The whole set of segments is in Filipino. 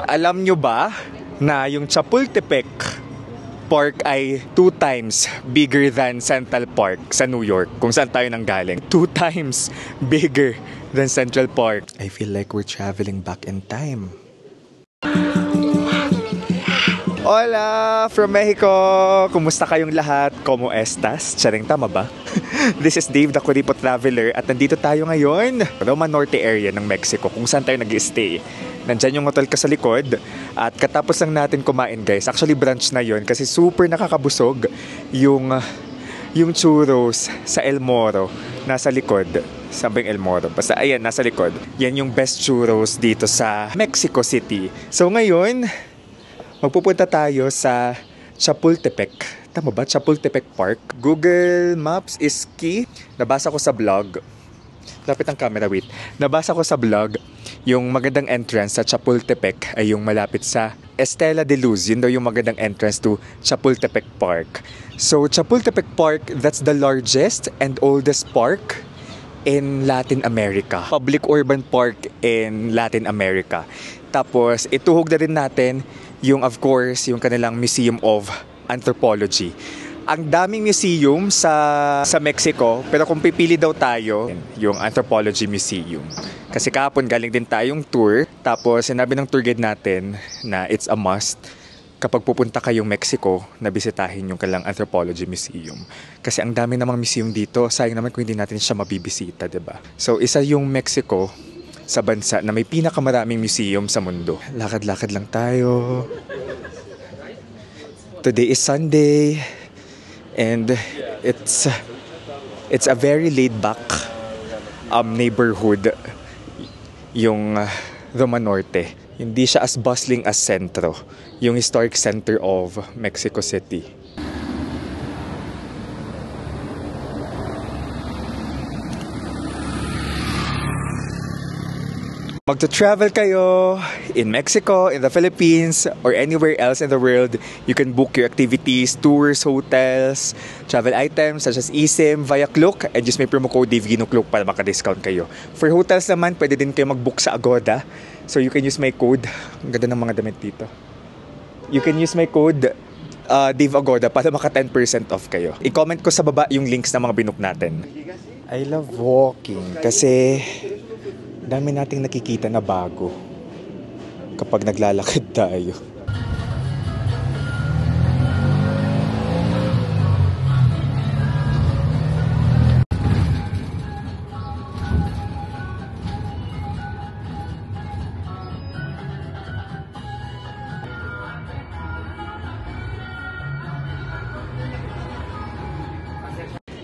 Alam nyo ba na yung Chapultepec Park ay 2 times bigger than Central Park sa New York, kung saan tayo nanggaling. 2 times bigger than Central Park. I feel like we're traveling back in time. Hola! From Mexico! Kumusta kayong lahat? Como estas? Charing, tama ba? This is Dave, the Kuripo Traveler, at nandito tayo ngayon Roma Norte area ng Mexico, kung saan tayo nag-stay. Nandyan yung hotel ka sa likod, at katapos lang natin kumain, guys. Actually, brunch na yon kasi super nakakabusog yung churros sa El Moro. Nasa likod. Sabing El Moro. Basta, ayan, nasa likod. Yan yung best churros dito sa Mexico City. So, ngayon, magpupunta tayo sa Chapultepec. Tama ba? Chapultepec Park. Google Maps is key. Nabasa ko sa blog. Lapit ang camera, wait. Nabasa ko sa blog, yung magandang entrance sa Chapultepec ay yung malapit sa Estela de Luz. Yun daw yung magandang entrance to Chapultepec Park. So, Chapultepec Park, that's the largest and oldest park in Latin America. Public urban park in Latin America. Tapos, ituhog na rin natin yung, of course, yung kanilang Museum of Anthropology. Ang daming museum sa Mexico, pero kung pipili daw tayo, yung Anthropology Museum. Kasi kahapon galing din tayong tour, tapos sinabi ng tour guide natin na it's a must kapag pupunta kayong Mexico na bisitahin yung kanilang Anthropology Museum. Kasi ang dami namang museum dito, sayang naman kung hindi natin siya mabibisita, diba? So isa yung Mexico sa bansa na may pinakamaraming museum sa mundo. Lakad-lakad lang tayo. Today is Sunday. And it's a very laid-back neighborhood, yung Roma Norte. Hindi siya as bustling as Centro, yung historic center of Mexico City. Magto-travel kayo in Mexico, in the Philippines, or anywhere else in the world, you can book your activities, tours, hotels, travel items such as eSIM via Klook, and just may promo code DVGinoKlook para maka-discount kayo. For hotels naman, pwede din kayo mag-book sa Agoda. So you can use my code. Ang ganda ng mga damit dito. You can use my code Dave Agoda para maka 10% off kayo. I-comment ko sa baba yung links ng mga binook natin. I love walking kasi dami nating nakikita na bago kapag naglalakad tayo.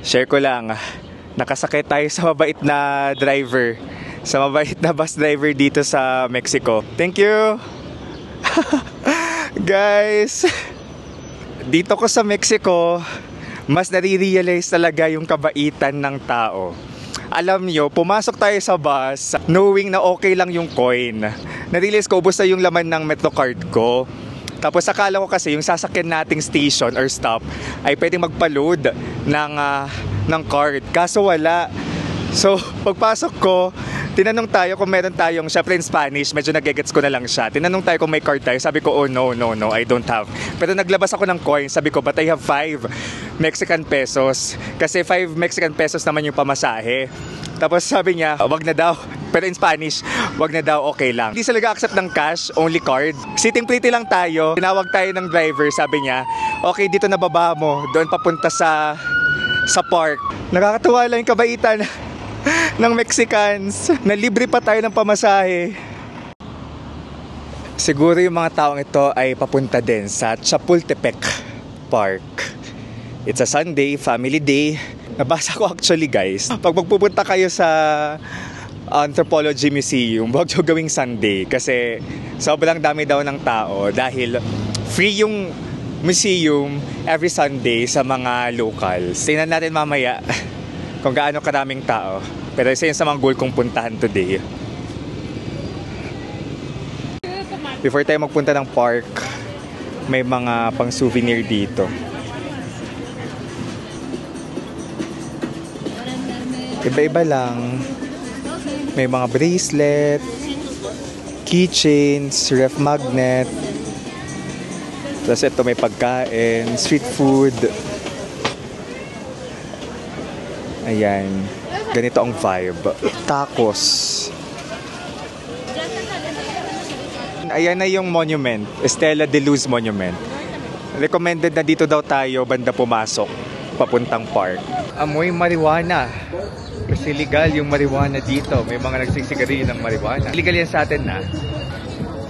Share ko lang, nakasakay tayo sa mabait na driver. Sa mabait na bus driver dito sa Mexico. Thank you! Guys, dito ko sa Mexico, mas nare-realize talaga yung kabaitan ng tao. Alam nyo, pumasok tayo sa bus, knowing na okay lang yung coin. Narealize ko, ubos na yung laman ng MetroCard ko. Tapos akala ko kasi yung sasakyan nating station or stop ay pwedeng magpa-load ng card. Kaso wala. So, pagpasok ko, tinanong tayo kung meron tayong, syempre in Spanish, medyo nagigets ko na lang siya. Tinanong tayo kung may card tayo. Sabi ko, oh no, I don't have. Pero naglabas ako ng coin. Sabi ko, but I have 5 Mexican pesos. Kasi 5 Mexican pesos naman yung pamasahe. Tapos sabi niya, wag na daw. Pero in Spanish, wag na daw, okay lang. Hindi sila accept ng cash, only card. Sitting pretty lang tayo. Tinawag tayo ng driver, sabi niya, okay, dito na baba mo. Doon papunta sa park. Nakakatuwa lang yung kabaitan ng Mexicans na libre pa tayo ng pamasahe. Siguro yung mga taong ito ay papunta din sa Chapultepec Park. It's a Sunday, family day. Nabasa ko actually, guys, pag magpupunta kayo sa Anthropology Museum, huwag nyo gawing Sunday kasi sobrang dami daw ng tao dahil free yung museum every Sunday sa mga locals. Tingnan natin mamaya kung gaano karaming tao. Pero isa yun sa mga goal kong puntahan today. Before tayo magpunta ng park, may mga pang souvenir dito. Iba-iba lang. May mga bracelet, keychains, ref magnet. Tapos ito may pagkain, street food. Ayan. Ganito ang vibe. Tacos. Ayan na yung monument. Estela de Luz Monument. Recommended na dito daw tayo banda pumasok. Papuntang park. Amoy marijuana. Kasi legal yung marijuana dito. May mga nagsisigarilyo ng marijuana. Legal yan sa atin na.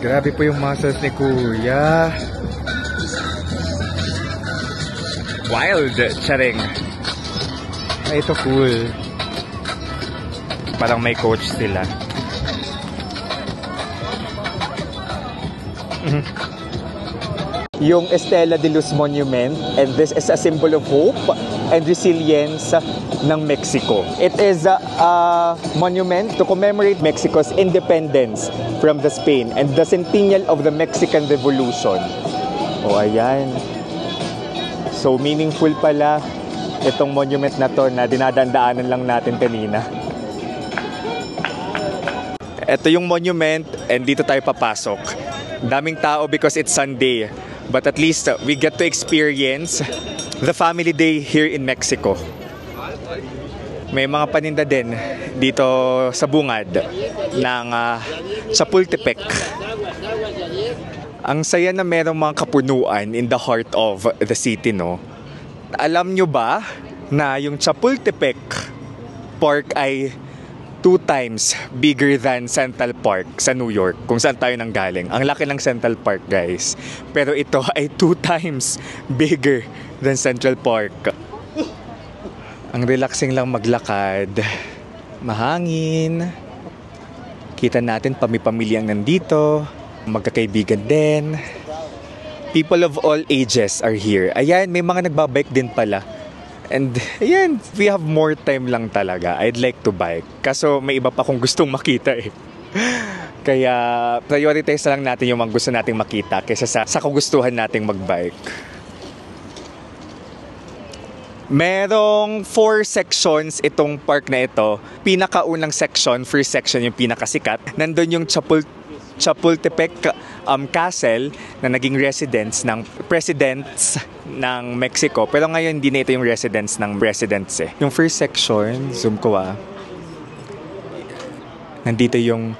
Grabe po yung muscles ni Kuya. Wild. Charing. Ay, ito cool. Parang may coach sila. Yung Estela de Luz Monument, and this is a symbol of hope and resilience ng Mexico. It is a monument to commemorate Mexico's independence from the Spain and the centennial of the Mexican Revolution. O ayan. So meaningful pala itong monument na to na dinadandaanan lang natin kanina. Ito yung monument and dito tayo papasok. Daming tao because it's Sunday. But at least we get to experience the family day here in Mexico. May mga paninda din dito sa bungad ng Chapultepec. Ang saya na merong mga kapunuan in the heart of the city, no? Alam nyo ba na yung Chapultepec Park ay 2 times bigger than Central Park sa New York, kung saan tayo nanggaling. Ang laki ng Central Park, guys. Pero ito ay 2 times bigger than Central Park. Ang relaxing lang maglakad. Mahangin. Kita natin pamipamilyang nandito. Magkakaibigan din. People of all ages are here. Ayan, may mga nagbabike din pala. And ayan, we have more time lang talaga. I'd like to bike. Kaso may iba pa akong gustong makita eh. Kaya prioritize na lang natin yung mga gusto nating makita kaysa sa kagustuhan nating magbike. Merong 4 sections itong park na ito. Pinakaunang section, first section yung pinakasikat. Nandun yung Chapultepec Castle na naging residence ng presidents ng Mexico. Pero ngayon hindi na ito yung residence ng presidents eh. Yung first section, zoom ko nandito yung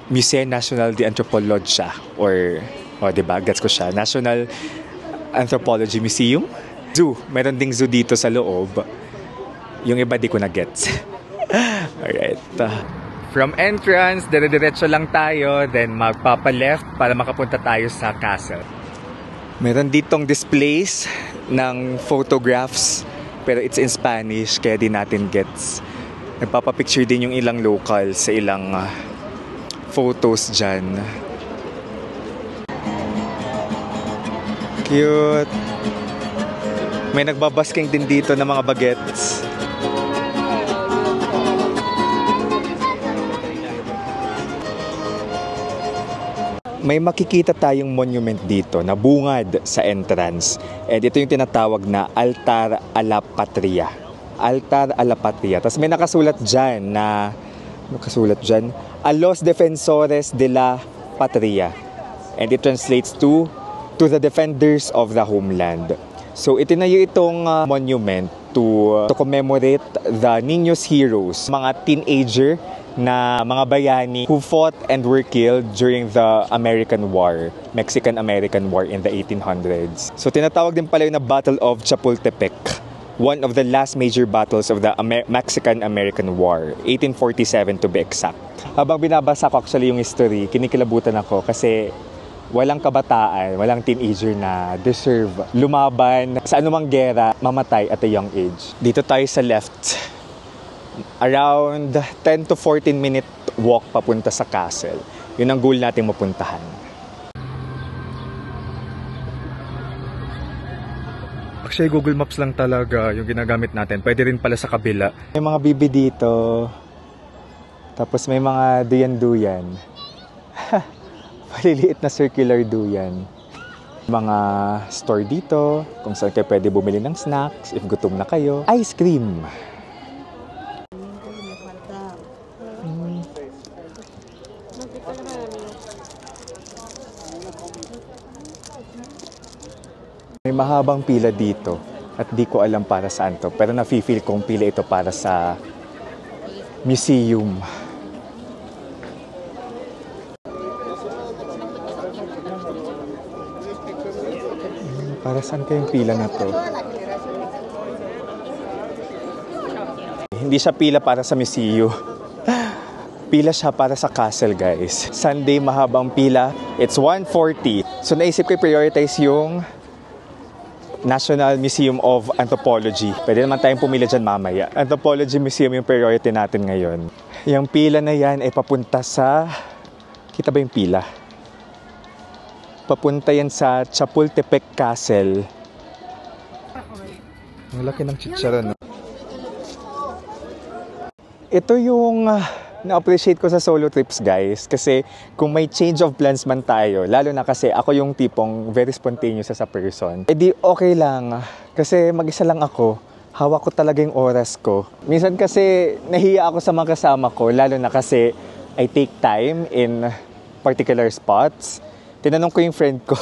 Museo Nacional de Antropología or, diba, gets ko siya. National Anthropology Museum. Zoo. Meron ding zoo dito sa loob. Yung iba di ko na gets. Alright. From entrance, dire-diretso lang tayo, then magpapa-left para makapunta tayo sa castle. Meron ditong displays ng photographs, pero it's in Spanish, kaya di natin gets. Nagpapapicture din yung ilang locals sa ilang photos dyan. Cute! May nagbabasking din dito ng mga bagets. May makikita tayong monument dito na bungad sa entrance. And ito yung tinatawag na Altar a la Patria. Altar a la Patria. Tapos may nakasulat dyan na, A los Defensores de la Patria. And it translates to the Defenders of the Homeland. So itinayo itong monument to commemorate the Niños Heroes, mga teenager na mga bayani who fought and were killed during the American War, Mexican-American War in the 1800s. So tinatawag din pala yung na Battle of Chapultepec, one of the last major battles of the Mexican-American War, 1847 to be exact. Habang binabasa ko actually yung history, kinikilabutan ako kasi walang kabataan, walang teenager na deserve lumaban sa anumang gera, mamatay at a young age. Dito tayo sa left. Around 10 to 14 minute walk papunta sa castle. Yun ang goal nating mapuntahan. Actually, Google Maps lang talaga yung ginagamit natin. Pwede rin pala sa kabila. May mga bibi dito. Tapos may mga duyan-duyan. Maliliit na circular duyan. Mga store dito, kung saan kayo pwede bumili ng snacks, if gutom na kayo. Ice cream. May mahabang pila dito at di ko alam para saan to. Pero nafe-feel kong pila ito para sa museum. Para saan kayong pila na to? Hindi siya pila para sa museum. Pila siya para sa castle, guys. Sunday, mahabang pila. It's 1:40. So naisip ko i-prioritize yung National Museum of Anthropology. Pwede naman tayong pumila dyan mamaya. Anthropology Museum yung priority natin ngayon. Yung pila na yan ay papunta sa... Kita ba yung pila? Papunta yan sa Chapultepec Castle. Ang laki ng chicharon. Ito yung na-appreciate ko sa solo trips, guys. Kasi kung may change of plans man tayo, lalo na kasi ako yung tipong very spontaneous sa person, edi okay lang. Kasi mag-isa lang ako. Hawak ko talaga yung oras ko. Minsan kasi nahiya ako sa mga kasama ko, lalo na kasi I take time in particular spots. Tinanong ko yung friend ko,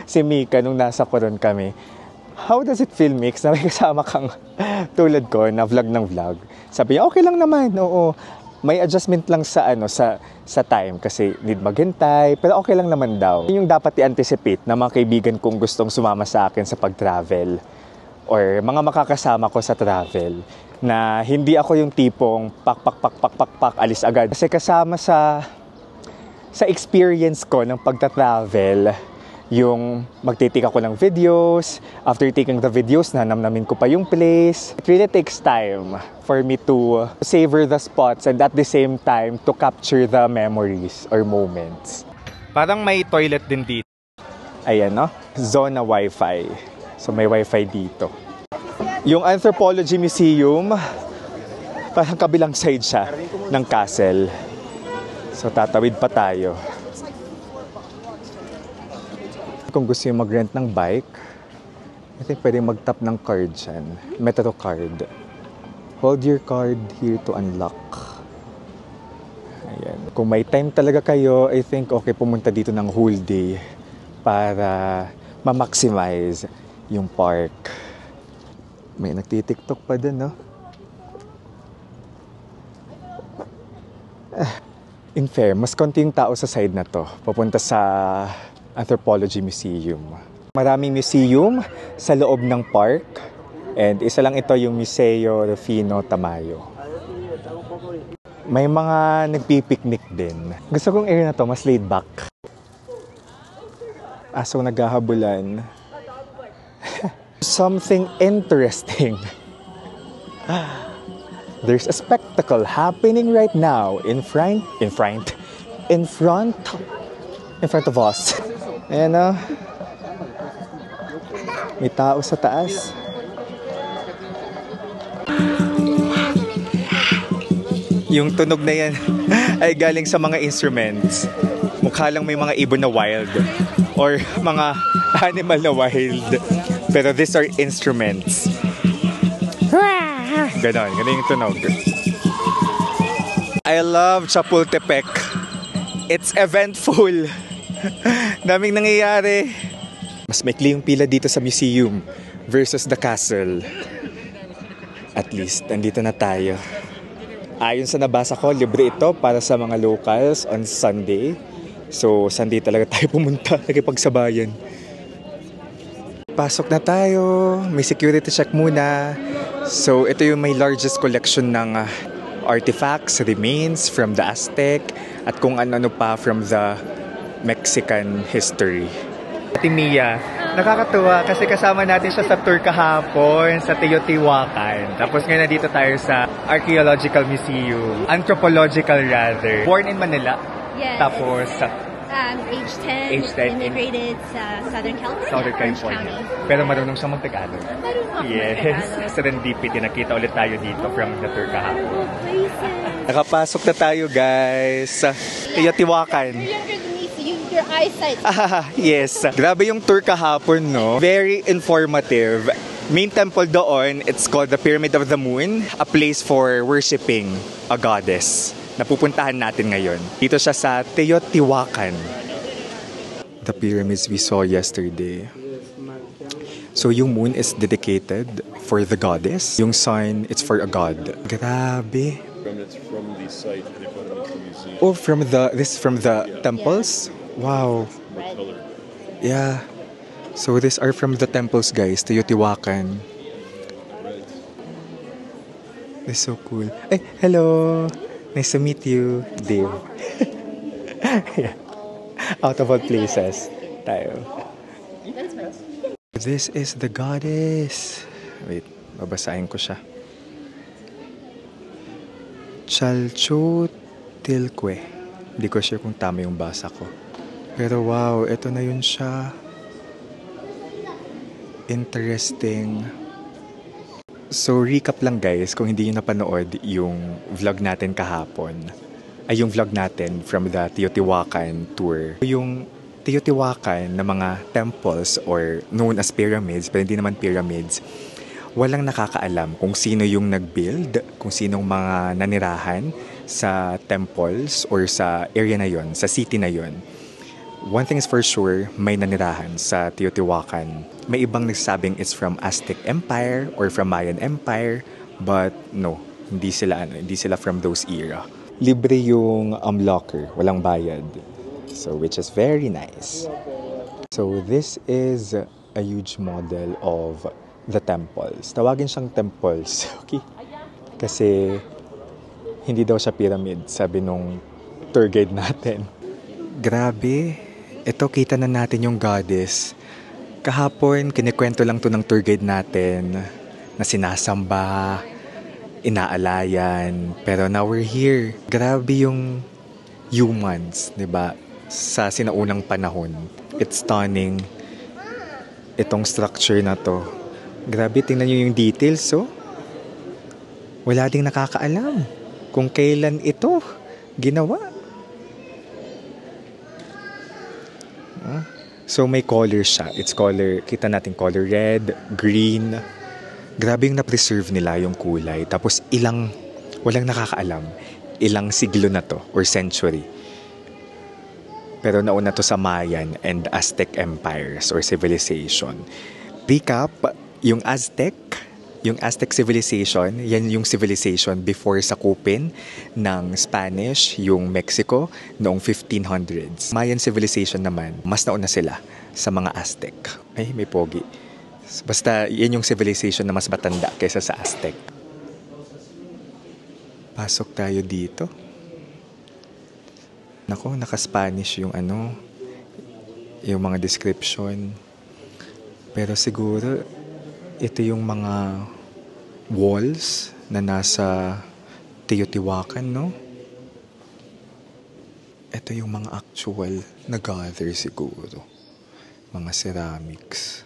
si Mika, nung nasa Coron kami, how does it feel, Mix, na may kasama kang tulad ko na vlog ng vlog? Sabi niya, okay lang naman, oo. May adjustment lang sa sa time kasi need maghintay, pero okay lang naman daw. Yun yung dapat i-anticipate na mga kaibigan kong gustong sumama sa akin sa pag-travel or mga makakasama ko sa travel na hindi ako yung tipong pak alis agad. Kasi kasama sa experience ko ng pagta-travel, yung magtitake ako ng videos, after taking the videos, nanamnamin ko pa yung place. It really takes time for me to savor the spots and at the same time to capture the memories or moments. Parang may toilet din dito. Ayan, no? Zona Wi-Fi. So may Wi-Fi dito. Yung Anthropology Museum, parang kabilang side siya ng castle. So, tatawid pa tayo. Kung gusto yung mag-rent ng bike, I think pwede mag-tap ng card dyan. Metro card. Hold your card here to unlock. Ayan. Kung may time talaga kayo, I think okay pumunta dito ng whole day para ma-maximize yung park. May nagtitiktok pa din, no? In fair, mas konti yung tao sa side na to, papunta sa Anthropology Museum. Maraming museum sa loob ng park, and isa lang ito yung Museo Rufino Tamayo. May mga nagpipiknik din. Gusto kong area na to, mas laid back. Aso naghahabulan. Something interesting. There's a spectacle happening right now in front of us. Ayan o. May tao sa taas. Yung tunog na yan ay galing sa mga instruments. Mukha lang may mga ibon na wild or mga animal na wild. Pero these are instruments. Ganon yung tunog. I love Chapultepec. It's eventful. Daming nangyayari. Mas maikli yung pila dito sa museum versus the castle. At least, andito na tayo. Ayon sa nabasa ko, libre ito para sa mga locals on Sunday. So, Sunday talaga tayo pumunta, nakipagsabayan. Pasok na tayo. May security check muna. So, ito yung may largest collection ng artifacts, remains from the Aztec at kung ano-ano pa from the Mexican history. Ate Mia, nakakatuwa kasi kasama natin siya sa tour kahapon sa Teotihuacan. Tapos ngayon nandito tayo sa Archaeological Museum. Anthropological rather. Born in Manila. Yes. Tapos age 10, immigrated sa Southern California. Pero marunong siyang mag-Tagalog. Marunong Yes. Serendipity. Nakita ulit tayo dito from the tour kahapon. Places. Nakapasok na tayo, guys, sa Teotihuacan. You're younger than me, so your eyesight. Yes. Grabe yung tour kahapon, no? Very informative. Main temple doon, it's called the Pyramid of the Moon, a place for worshiping a goddess. Napupuntahan natin ngayon. Dito siya sa Teotihuacan. The pyramids we saw yesterday. So yung moon is dedicated for the goddess. Yung sun, it's for a god. Grabe. It's from the site, they put it into the museum. Oh, from the temples? Wow. What color? Yeah. So these are from the temples, guys. Teotihuacan. This is so cool. Hey, hello. Nice to meet you, Dave. Yeah. Out of all places. Tayo. This is the goddess. Wait, babasahin ko siya. Chalchotilque. Hindi ko sure kung tama yung basa ko. Pero wow, ito na yun siya. Interesting. So recap lang guys, kung hindi nyo napanood yung vlog natin kahapon. Ay yung vlog natin from the Teotihuacan tour. Yung Teotihuacan na mga temples or known as pyramids, pero hindi naman pyramids, walang nakakaalam kung sino yung nag-build, kung sinong mga nanirahan sa temples or sa area na yon, sa city na yon. One thing is for sure, may nanirahan sa Teotihuacan. May ibang nagsasabing it's from Aztec Empire or from Mayan Empire, but no, hindi sila from those era. Libre yung locker, walang bayad. So which is very nice. So this is a huge model of the temples. Tawagin siyang temples, okay? Kasi hindi daw siya pyramid, sabi nung tour guide natin. Grabe, ito kita na natin yung goddess. Kahapon, kinikwento lang to ng tour guide natin na sinasamba, inaalayan, pero now we're here. Grabe yung humans, di ba? Sa sinaunang panahon. It's stunning. Itong structure na to. Grabe, tingnan nyo yung details, so. Wala ding nakakaalam kung kailan ito ginawa. So may color siya. It's color, kita natin color red, green. Grabe yung na-preserve nila yung kulay. Tapos walang nakakaalam, ilang siglo na to or century. Pero nauna to sa Mayan and Aztec empires or civilization. Recap, yung Aztec civilization, yan yung civilization before sakupin ng Spanish, yung Mexico, noong 1500s. Mayan civilization naman, mas nauna sila sa mga Aztec. Ay, may pogi. Basta, yan yung civilization na mas matanda kaysa sa Aztec. Pasok tayo dito. Nako, naka-Spanish yung yung mga description. Pero siguro, ito yung mga walls na nasa Teotihuacan, no? Ito yung mga actual na gather siguro. Mga ceramics.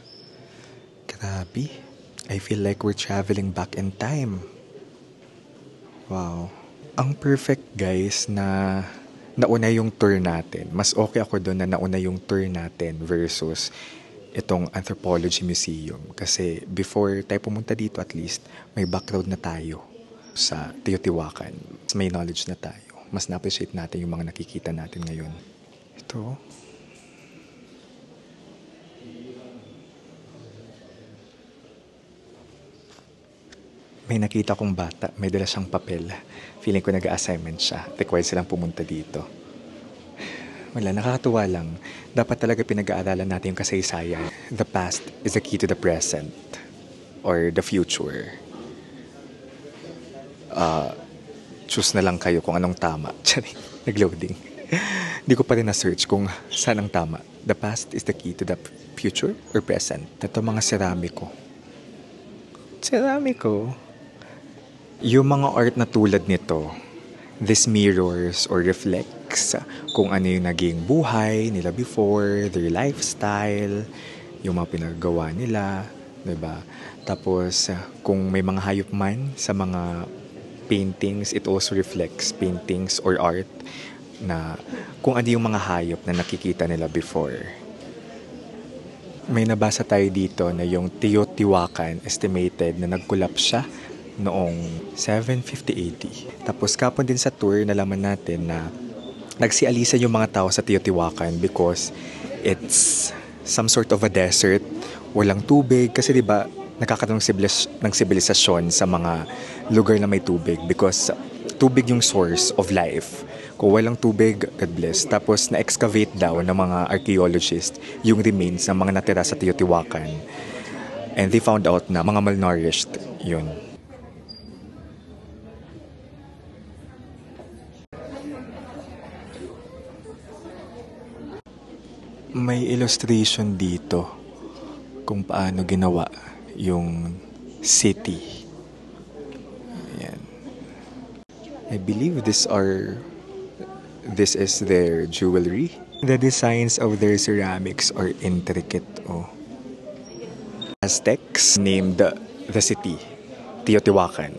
Grabe. I feel like we're traveling back in time. Wow. Ang perfect, guys, na nauna yung tour natin. Mas okay ako doon na nauna yung tour natin versus itong Anthropology Museum. Kasi before tayo pumunta dito, at least, may background na tayo sa Teotihuacan. May knowledge na tayo. Mas na-appreciate natin yung mga nakikita natin ngayon. Ito. May nakita kong bata, may dala siyang papel. Feeling ko nag-assignment siya. Required silang pumunta dito. Wala, nakakatuwa lang. Dapat talaga pinag-aaralan natin yung kasaysayan. The past is the key to the present. Or the future. Choose na lang kayo kung anong tama. Charing, nag-loading. Hindi ko pa rin na-search kung saan ang tama. The past is the key to the future or present. Ito mga ceramiko. Ceramiko? Yung mga art na tulad nito, this mirrors or reflects kung ano yung naging buhay nila before, their lifestyle, yung mga pinagawa nila, diba? Tapos, kung may mga hayop man sa mga paintings, it also reflects paintings or art na kung ano yung mga hayop na nakikita nila before. May nabasa tayo dito na yung Teotihuacan estimated na nag-collapse siya noong 750 AD. Tapos kapon din sa tour, nalaman natin na nagsialisan yung mga tao sa Teotihuacan because it's some sort of a desert. Walang tubig kasi 'di ba nakakaroon ng sibilisasyon sa mga lugar na may tubig because tubig yung source of life. Kung walang tubig, God bless. Tapos na-excavate daw ng mga archaeologists yung remains ng mga natira sa Teotihuacan. And they found out na mga malnourished yun. May illustration dito kung paano ginawa yung city. Ayan. I believe this is their jewelry. The designs of their ceramics are intricate. Oh. Aztecs named the city Teotihuacan,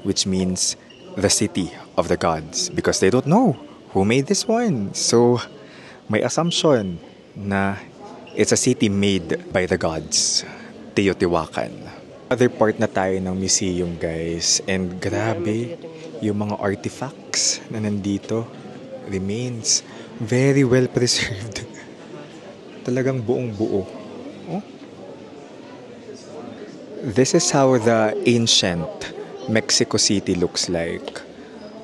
which means the city of the gods, because they don't know who made this one. So, may assumption na it's a city made by the gods, Teotihuacan. Other part na tayo ng museum, guys. And grabe, yung mga artifacts na nandito, remains, very well preserved. Talagang buong buo. Oh? This is how the ancient Mexico City looks like.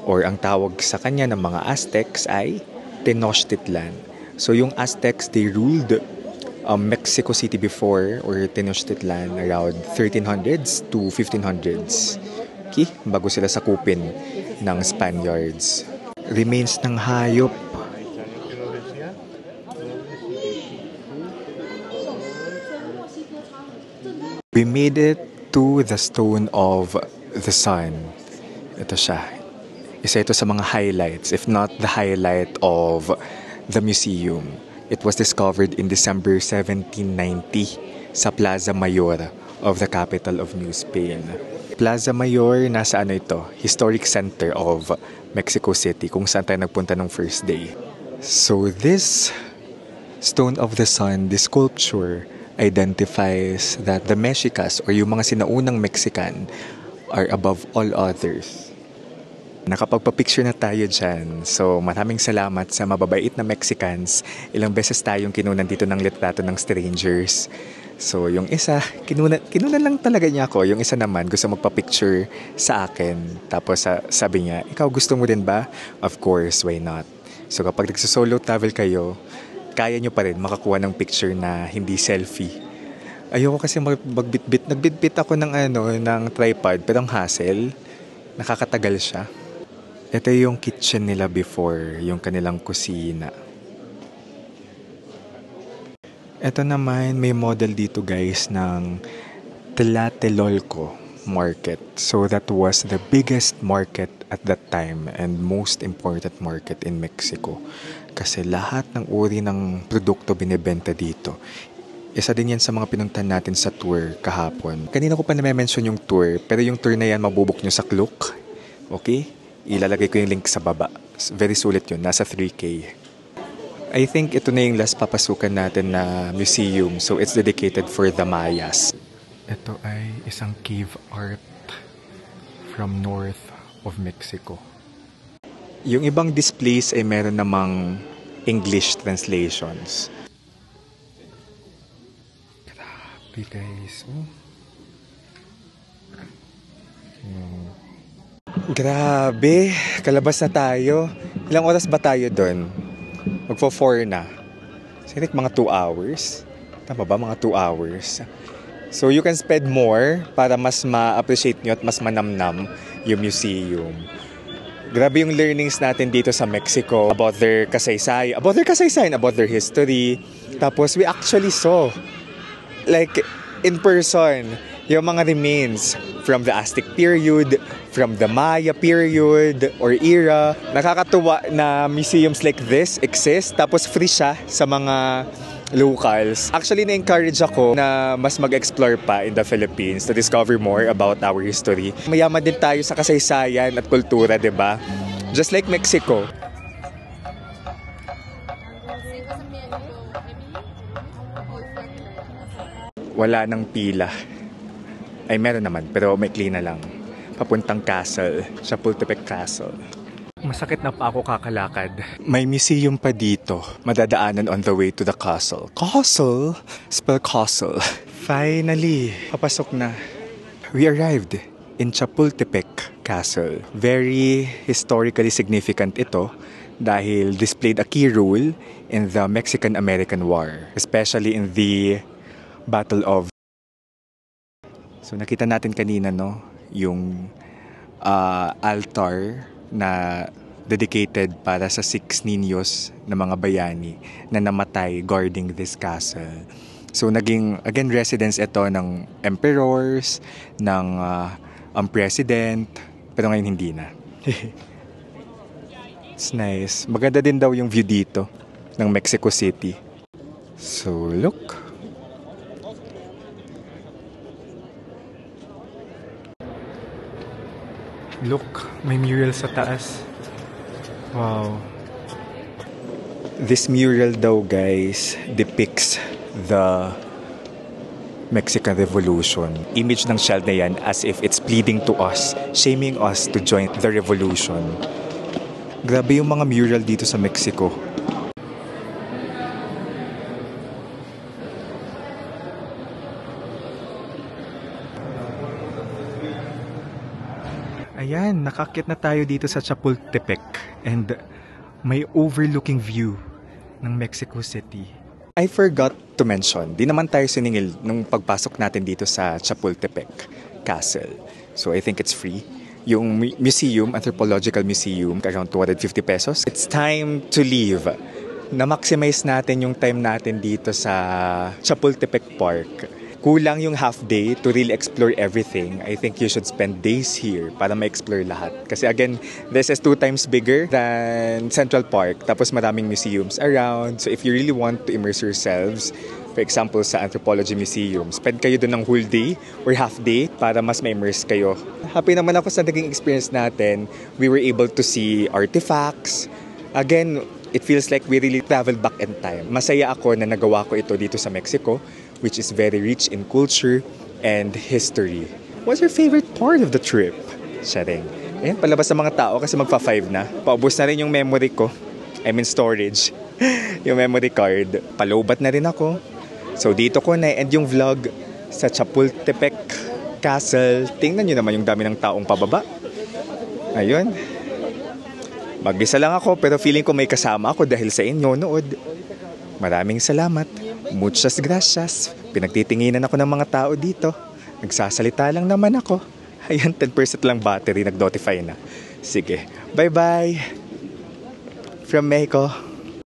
Or ang tawag sa kanya ng mga Aztecs ay Tenochtitlan. So yung Aztecs, they ruled Mexico City before, or Tenochtitlan, around 1300s to 1500s. Okay? Bago sila sakupin ng Spaniards. Remains ng hayop. We made it to the Stone of the Sun. Ito siya. Isa ito sa mga highlights, if not the highlight of the museum. It was discovered in December 1790 sa Plaza Mayor of the capital of New Spain. Plaza Mayor, nasa ano ito? Historic center of Mexico City, kung saan tayo nagpunta nung first day. So this Stone of the Sun, this sculpture, identifies that the Mexicas, or yung mga sinaunang Mexican, are above all others. Nakapagpa-picture na tayo dyan. So, maraming salamat sa mababait na Mexicans. Ilang beses tayong kinunan dito ng litrato ng strangers. So, yung isa, kinunan lang talaga niya ako. Yung isa naman, gusto magpa-picture sa akin. Tapos sabi niya, ikaw gusto mo din ba? Of course, why not? So, kapag nagsosolo travel kayo, kaya nyo pa rin makakuha ng picture na hindi selfie. Ayoko kasi magbitbit. Nagbitbit ako ng tripod, pero ang hassle, nakakatagal siya. Ito yung kitchen nila before, yung kanilang kusina. Ito naman, may model dito guys ng Tlatelolco Market. So that was the biggest market at that time and most important market in Mexico. Kasi lahat ng uri ng produkto binibenta dito. Isa din yan sa mga pinuntahan natin sa tour kahapon. Kanina ko pa na-mention yung tour, pero yung tour na yan mabubuk nyo sa Klook. Okay? Ilalagay ko yung link sa baba. Very sulit yun. Nasa 3K. I think ito na yung last papasukan natin na museum. So it's dedicated for the Mayas. Ito ay isang cave art from north of Mexico. Yung ibang displays ay meron namang English translations. Grabe guys. Grabe, kalabas na tayo. Ilang oras ba tayo doon? Magpo-4 na. Sinik mga 2 hours. Tama ba? Mga 2 hours. So you can spend more para mas ma-appreciate nyo at mas manamnam yung museum. Grabe yung learnings natin dito sa Mexico about their kasaysayan, about their history. Tapos we actually saw, like in person, yung mga remains from the Aztec period, from the Maya period or era. Nakakatuwa na museums like this exist, tapos free siya sa mga locals. Actually, na-encourage ako na mas mag-explore pa in the Philippines to discover more about our history. Mayaman din tayo sa kasaysayan at kultura, diba? Just like Mexico. Wala nang pila. Ay, meron naman, pero may clean na lang. Papuntang castle, Chapultepec Castle. Masakit na pa ako kakalakad. May museum pa dito. Madadaanan on the way to the castle. Castle? Spell castle. Finally, papasok na. We arrived in Chapultepec Castle. Very historically significant ito dahil displayed a key role in the Mexican-American War, especially in the Battle of... So nakita natin kanina, no, yung altar na dedicated para sa 6 niños na mga bayani na namatay guarding this castle. So naging, again, residence ito ng emperors, ng president, pero ngayon hindi na. It's nice. Maganda din daw yung view dito ng Mexico City. So look. Look, may mural sa taas. Wow. This mural daw, guys, depicts the Mexican Revolution. Image ng shell na yan as if it's pleading to us, shaming us to join the revolution. Grabe yung mga mural dito sa Mexico. Ayan, nakakit na tayo dito sa Chapultepec and may overlooking view ng Mexico City. I forgot to mention, di naman tayo siningil nung pagpasok natin dito sa Chapultepec Castle. So I think it's free. Yung museum, Anthropological Museum, around 250 pesos. It's time to leave. Na-maximize natin yung time natin dito sa Chapultepec Park. Kulang yung half day to really explore everything. I think you should spend days here para ma-explore lahat. Kasi again, this is 2 times bigger than Central Park. Tapos maraming museums around. So if you really want to immerse yourselves, for example, sa Anthropology Museum, spend kayo doon ng whole day or half day para mas ma-immerse kayo. Happy naman ako sa naging experience natin. We were able to see artifacts. Again, it feels like we really traveled back in time. Masaya ako na nagawa ko ito dito sa Mexico, which is very rich in culture and history. What's your favorite part of the trip? Sharing. Ayan, palabas sa mga tao kasi magpa-5 na. Paubos na rin yung memory ko. I mean storage. Yung memory card. Palobat na rin ako. So dito ko na-end yung vlog sa Chapultepec Castle. Tingnan nyo naman yung dami ng taong pababa. Ayun. Mag-isa lang ako pero feeling ko may kasama ako dahil sa inyo nood. Maraming salamat. Muchas gracias. Pinagtitinginan ako ng mga tao dito. Nagsasalita lang naman ako. Ayan, 10% lang battery. Nag-notify na. Sige. Bye-bye. From Mexico.